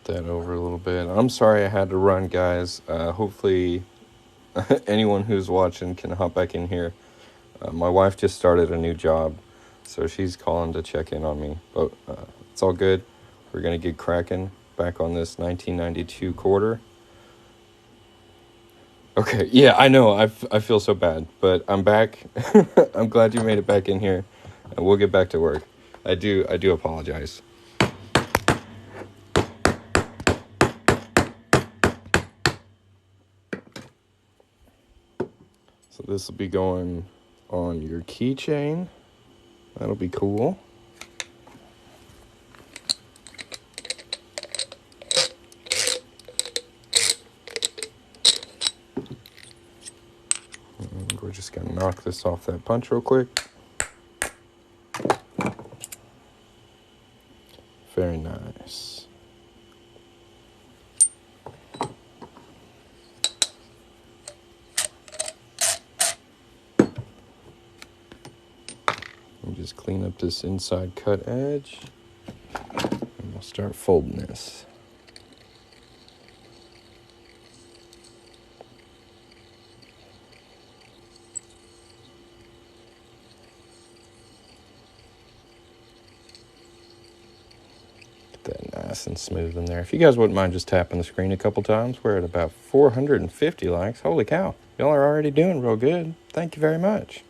that over a little bit. I'm sorry I had to run, guys. Hopefully anyone who's watching can hop back in here. My wife just started a new job, so she's calling to check in on me. But it's all good. We're going to get cracking back on this 1992 quarter. Okay, yeah, I know. I feel so bad, but I'm back. I'm glad you made it back in here, and we'll get back to work. I do apologize. So this will be going on your keychain. That'll be cool. And we're just gonna knock this off that punch real quick. Very nice. And just clean up this inside cut edge. And we'll start folding this. That nice and smooth in there. If you guys wouldn't mind just tapping the screen a couple times, we're at about 450 likes. Holy cow, y'all are already doing real good. Thank you very much.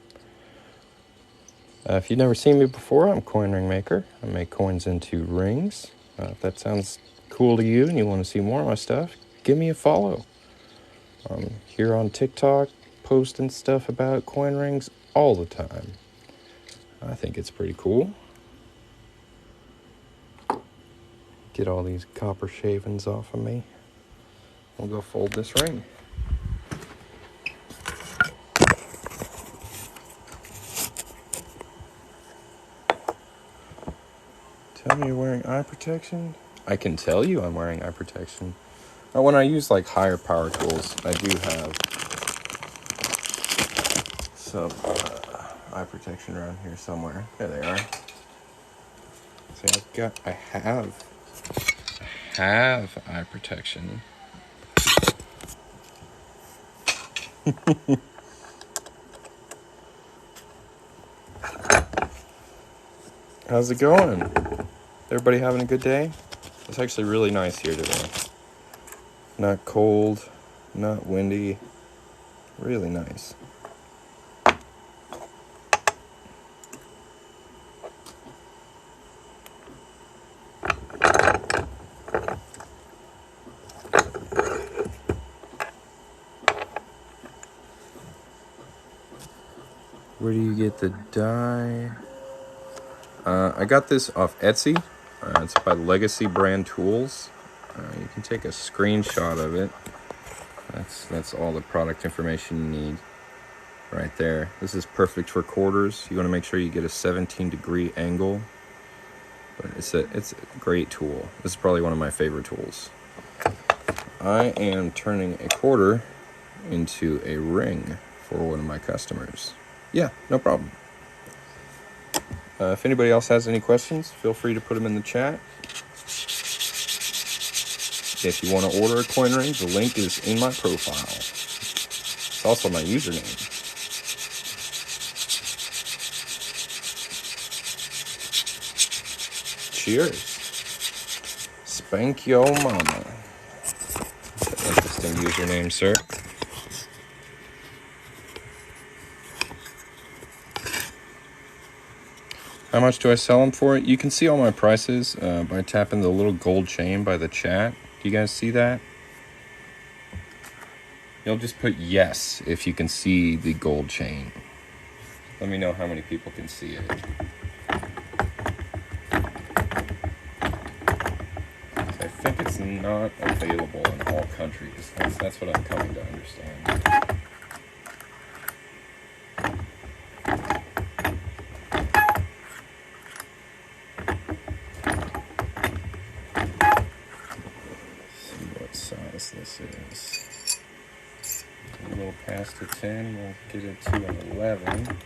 If you've never seen me before, I'm a coin ring maker. I make coins into rings. If that sounds cool to you and you want to see more of my stuff, give me a follow. I'm here on TikTok, posting stuff about coin rings all the time. I think it's pretty cool. Get all these copper shavings off of me. We'll go fold this ring. Tell me you're wearing eye protection? I can tell you I'm wearing eye protection. When I use like higher power tools, I do have some eye protection around here somewhere. There they are. See, I have eye protection. How's it going? Everybody having a good day? It's actually really nice here today. Not cold, not windy. Really nice. Where do you get the dye? I got this off Etsy. It's by Legacy Brand Tools. You can take a screenshot of it. That's all the product information you need right there. This is perfect for quarters. You want to make sure you get a 17-degree angle. But it's a great tool. This is probably one of my favorite tools. I am turning a quarter into a ring for one of my customers. Yeah, no problem. If anybody else has any questions, feel free to put them in the chat. If you want to order a coin ring, the link is in my profile. It's also my username. Cheers. Spank yo mama. That's an interesting username, sir. How much do I sell them for? You can see all my prices by tapping the little gold chain by the chat. Do you guys see that? You'll just put yes if you can see the gold chain. Let me know how many people can see it. I think it's not available in all countries. That's what I'm coming to understand. This is a little past a 10. We'll get it to an 11.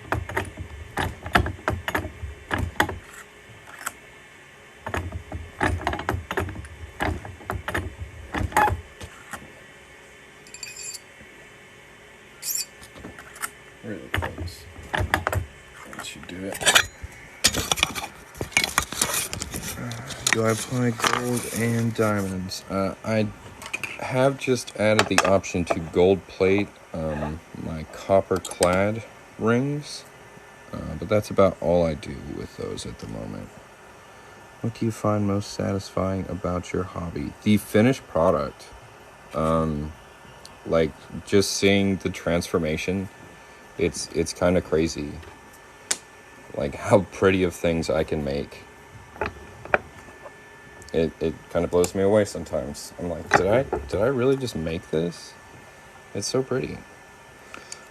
Do I apply gold and diamonds? I have just added the option to gold plate my copper clad rings, but that's about all I do with those at the moment. What do you find most satisfying about your hobby? The finished product. Like just seeing the transformation, it's kind of crazy. Like how pretty of things I can make. It kind of blows me away sometimes. I'm like, did I really just make this? It's so pretty.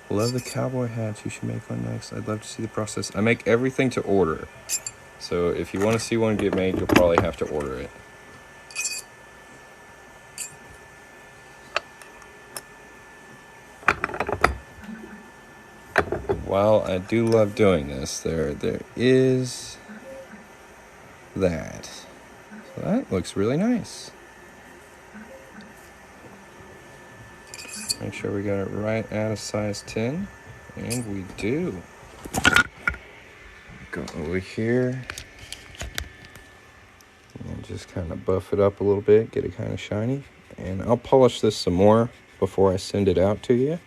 Love the cowboy hats. You should make one next. I'd love to see the process. I make everything to order. So if you want to see one get made, you'll probably have to order it. While I do love doing this, there is that. So that looks really nice. Make sure we got it right at a size 10. And we do. Go over here. And just kind of buff it up a little bit, get it kind of shiny. And I'll polish this some more before I send it out to you.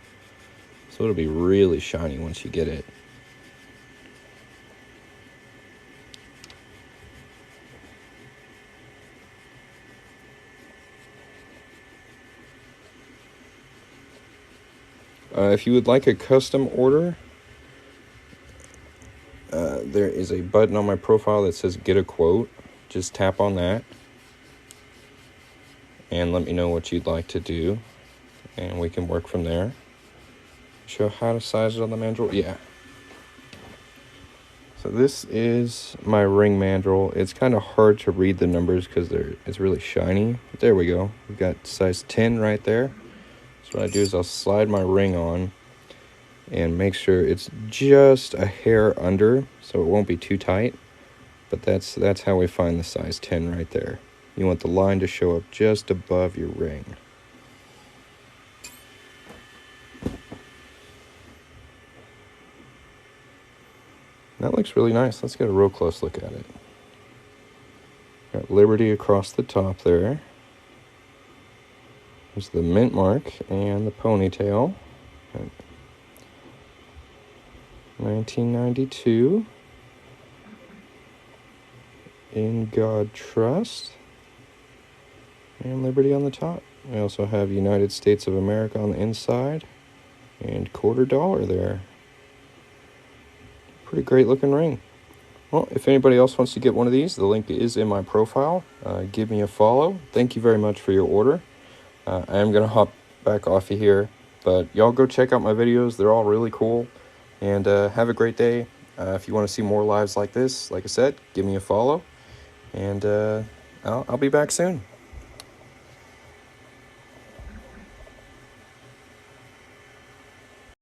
So it'll be really shiny once you get it. If you would like a custom order, there is a button on my profile that says get a quote. Just tap on that and let me know what you'd like to do, and we can work from there. Show how to size it on the mandrel. Yeah. So this is my ring mandrel. It's kind of hard to read the numbers because it's really shiny. But there we go. We've got size 10 right there. So what I do is I'll slide my ring on and make sure it's just a hair under, so it won't be too tight. But that's how we find the size 10 right there. You want the line to show up just above your ring. That looks really nice. Let's get a real close look at it. Got Liberty across the top there. There's the mint mark and the ponytail. 1992. In God Trust. And Liberty on the top. We also have United States of America on the inside. And $quarter there. Pretty great looking ring. Well, if anybody else wants to get one of these, the link is in my profile. Give me a follow. Thank you very much for your order. I am going to hop back off of here. But y'all go check out my videos. They're all really cool. And have a great day. If you want to see more lives like this, like I said, give me a follow. And I'll be back soon.